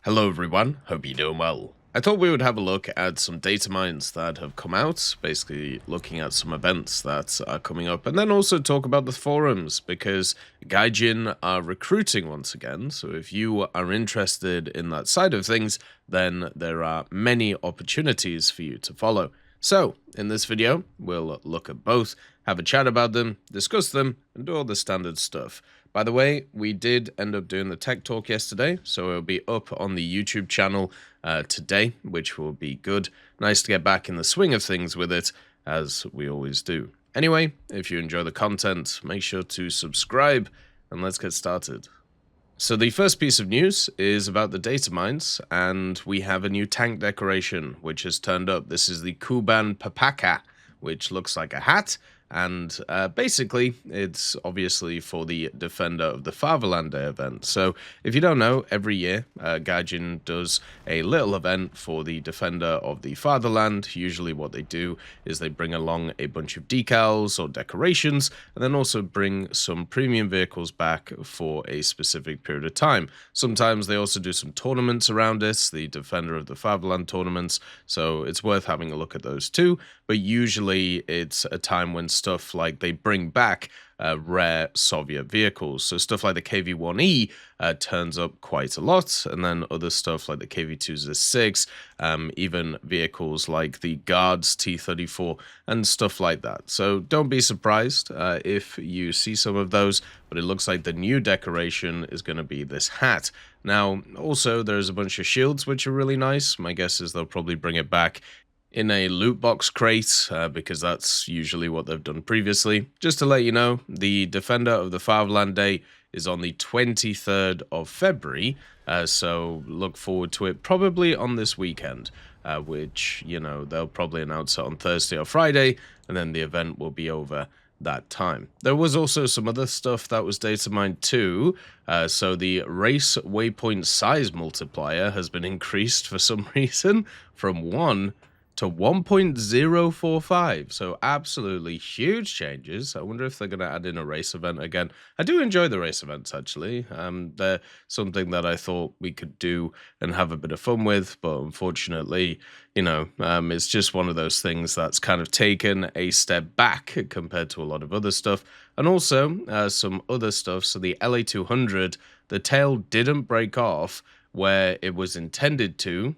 Hello everyone, hope you're doing well. I thought we would have a look at some data mines that have come out, basically looking at some events that are coming up, and then also talk about the forums, because Gaijin are recruiting once again, so if you are interested in that side of things, then there are many opportunities for you to follow. So, in this video, we'll look at both, have a chat about them, discuss them, and do all the standard stuff. By the way, we did end up doing the tech talk yesterday, so it'll be up on the YouTube channel today, which will be good. Nice to get back in the swing of things with it, as we always do. Anyway, if you enjoy the content, make sure to subscribe, and let's get started. So the first piece of news is about the data mines, and we have a new tank decoration, which has turned up. This is the Kuban Papaka, which looks like a hat, and basically, it's obviously for the Defender of the Fatherland Day event. So, if you don't know, every year, Gaijin does a little event for the Defender of the Fatherland. Usually what they do is they bring along a bunch of decals or decorations, and then also bring some premium vehicles back for a specific period of time. Sometimes they also do some tournaments around it, the Defender of the Fatherland tournaments, so it's worth having a look at those too. But usually it's a time when stuff like they bring back rare Soviet vehicles. So stuff like the KV-1E turns up quite a lot, and then other stuff like the KV-206, even vehicles like the Guards T-34 and stuff like that. So don't be surprised if you see some of those, but it looks like the new decoration is going to be this hat. Now, also, there's a bunch of shields which are really nice. My guess is they'll probably bring it back in a loot box crate, because that's usually what they've done previously. Just to let you know, the Defender of the Fatherland Day is on the 23rd of February, so look forward to it probably on this weekend, which, you know, they'll probably announce it on Thursday or Friday, and then the event will be over that time. There was also some other stuff that was data mined too, so the race waypoint size multiplier has been increased for some reason from 1 to 1.045, so absolutely huge changes. I wonder if they're going to add in a race event again. I do enjoy the race events, actually. They're something that I thought we could do and have a bit of fun with, but unfortunately, you know, it's just one of those things that's kind of taken a step back compared to a lot of other stuff. And also, some other stuff, so the LA200, the tail didn't break off where it was intended to,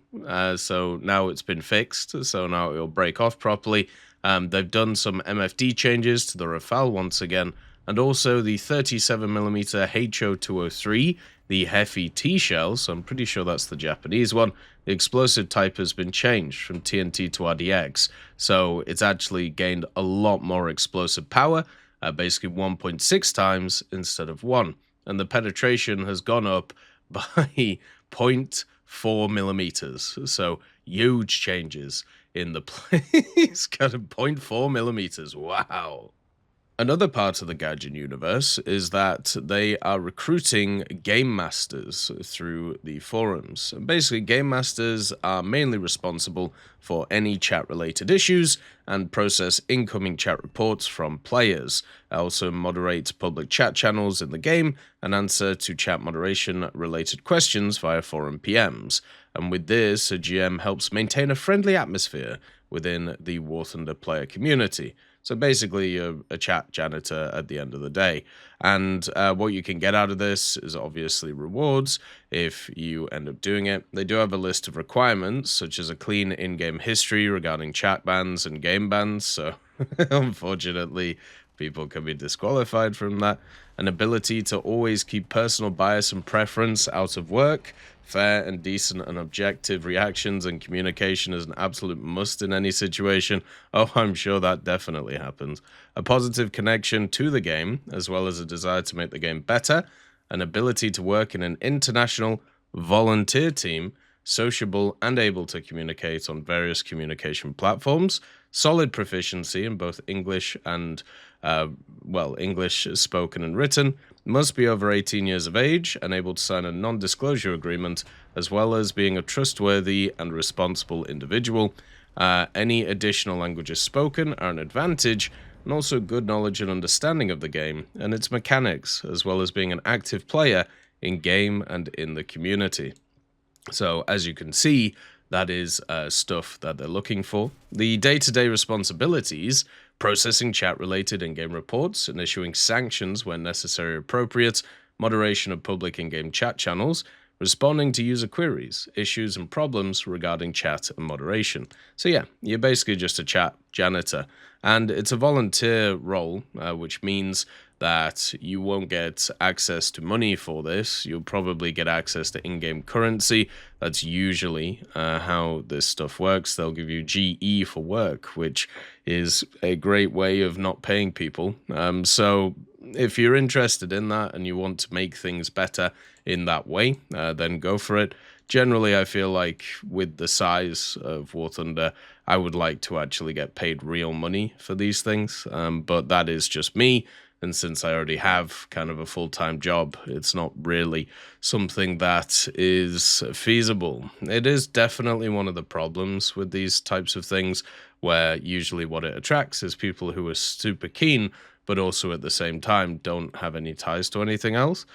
so now it's been fixed, so now it'll break off properly. They've done some MFD changes to the Rafale once again, and also the 37mm HO-203, the Heavy T-shell, so I'm pretty sure that's the Japanese one. The explosive type has been changed from TNT to RDX, so it's actually gained a lot more explosive power, basically 1.6 times instead of 1, and the penetration has gone up by 0.4 millimeters. So huge changes in the place. Kind of 0.4 millimeters. Wow. Another part of the Gaijin universe is that they are recruiting game masters through the forums. And basically, game masters are mainly responsible for any chat-related issues and process incoming chat reports from players. Also moderate public chat channels in the game and answer to chat moderation-related questions via forum PMs. And with this, a GM helps maintain a friendly atmosphere within the War Thunder player community. So basically, you're a chat janitor at the end of the day. And what you can get out of this is obviously rewards if you end up doing it. They do have a list of requirements, such as a clean in-game history regarding chat bans and game bans. So unfortunately, people can be disqualified from that. An ability to always keep personal bias and preference out of work. Fair and decent and objective reactions and communication is an absolute must in any situation. Oh, I'm sure that definitely happens. A positive connection to the game, as well as a desire to make the game better. An ability to work in an international volunteer team, sociable and able to communicate on various communication platforms. Solid proficiency in both English and, English spoken and written. Must be over 18 years of age and able to sign a non-disclosure agreement, as well as being a trustworthy and responsible individual. Any additional languages spoken are an advantage, and also good knowledge and understanding of the game and its mechanics, as well as being an active player in game and in the community. So as you can see, that is stuff that they're looking for. The day-to-day responsibilities: processing chat-related in-game reports and issuing sanctions when necessary or appropriate, moderation of public in-game chat channels, responding to user queries, issues and problems regarding chat and moderation. So yeah, you're basically just a chat janitor. And it's a volunteer role, which means that you won't get access to money for this. You'll probably get access to in-game currency. That's usually how this stuff works. They'll give you GE for work, which is a great way of not paying people. So if you're interested in that and you want to make things better in that way, then go for it. Generally, I feel like with the size of War Thunder, I would like to actually get paid real money for these things, but that is just me. And since I already have kind of a full-time job, it's not really something that is feasible. It is definitely one of the problems with these types of things, where usually what it attracts is people who are super keen, but also at the same time don't have any ties to anything else.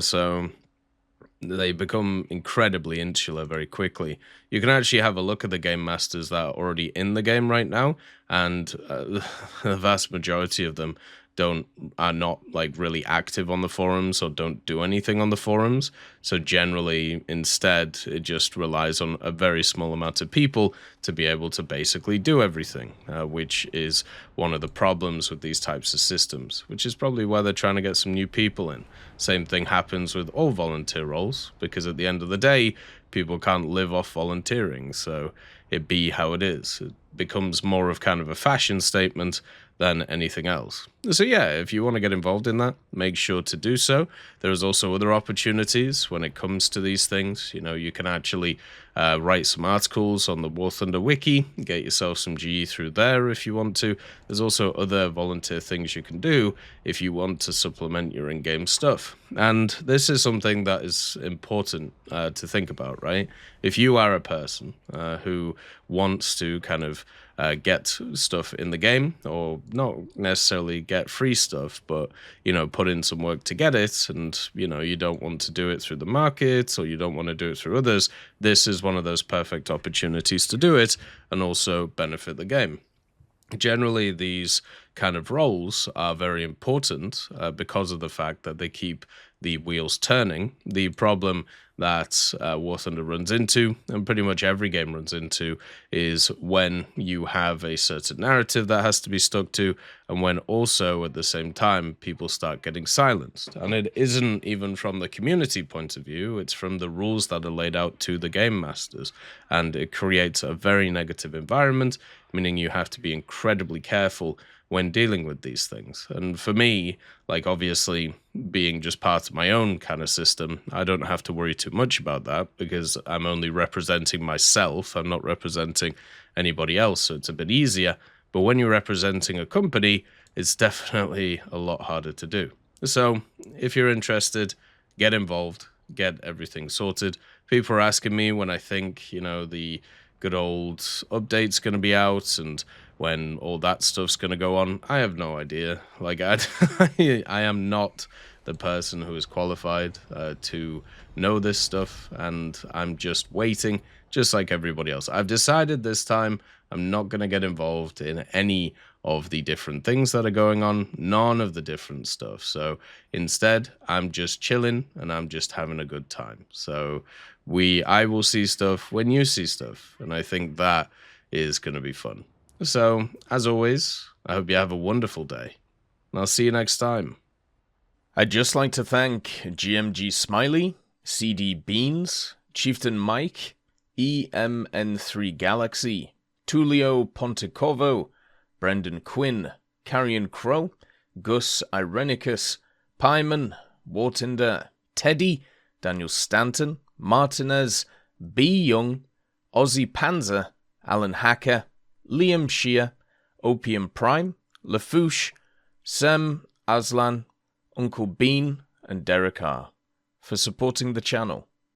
So they become incredibly insular very quickly. You can actually have a look at the game masters that are already in the game right now, and the vast majority of them are not like really active on the forums or don't do anything on the forums. So generally, instead, it just relies on a very small amount of people to be able to basically do everything, which is one of the problems with these types of systems, which is probably why they're trying to get some new people in. Same thing happens with all volunteer roles, because at the end of the day, people can't live off volunteering, so it be how it is. It becomes more of kind of a fashion statement than anything else. So yeah, if you want to get involved in that, make sure to do so. There's also other opportunities when it comes to these things. You know, you can actually write some articles on the War Thunder wiki, get yourself some GE through there if you want to. There's also other volunteer things you can do if you want to supplement your in-game stuff. And this is something that is important to think about, right? If you are a person who wants to kind of get stuff in the game, or not necessarily get free stuff, but, you know, put in some work to get it, and, you know, you don't want to do it through the market, or you don't want to do it through others, this is one of those perfect opportunities to do it and also benefit the game. Generally, these kind of roles are very important because of the fact that they keep the wheels turning. The problem that War Thunder runs into, and pretty much every game runs into, is when you have a certain narrative that has to be stuck to, and when also at the same time people start getting silenced. And it isn't even from the community point of view, it's from the rules that are laid out to the game masters. And it creates a very negative environment, meaning you have to be incredibly careful when dealing with these things. And for me, like, obviously being just part of my own kind of system, I don't have to worry too much about that because I'm only representing myself. I'm not representing anybody else, so it's a bit easier. But when you're representing a company, it's definitely a lot harder to do. So if you're interested, get involved, get everything sorted. People are asking me when I think, you know, the good old update's going to be out and when all that stuff's going to go on. I have no idea. Like, I am not the person who is qualified to know this stuff, and I'm just waiting, just like everybody else. I've decided this time I'm not going to get involved in any of the different things that are going on, none of the different stuff. So instead, I'm just chilling and I'm just having a good time. So I will see stuff when you see stuff, and I think that is going to be fun. So, as always, I hope you have a wonderful day, and I'll see you next time. I'd just like to thank GMG Smiley, CD Beans, Chieftain Mike, EMN3 Galaxy, Tulio Pontecorvo, Brendan Quinn, Carrion Crow, Gus Irenicus, Pyman, Wartinder, Teddy, Daniel Stanton, Martinez, B. Young, Ozzy Panzer, Alan Hacker, Liam Shear, Opium Prime, Lafouche, Sem, Aslan, Uncle Bean, and Derek R. for supporting the channel.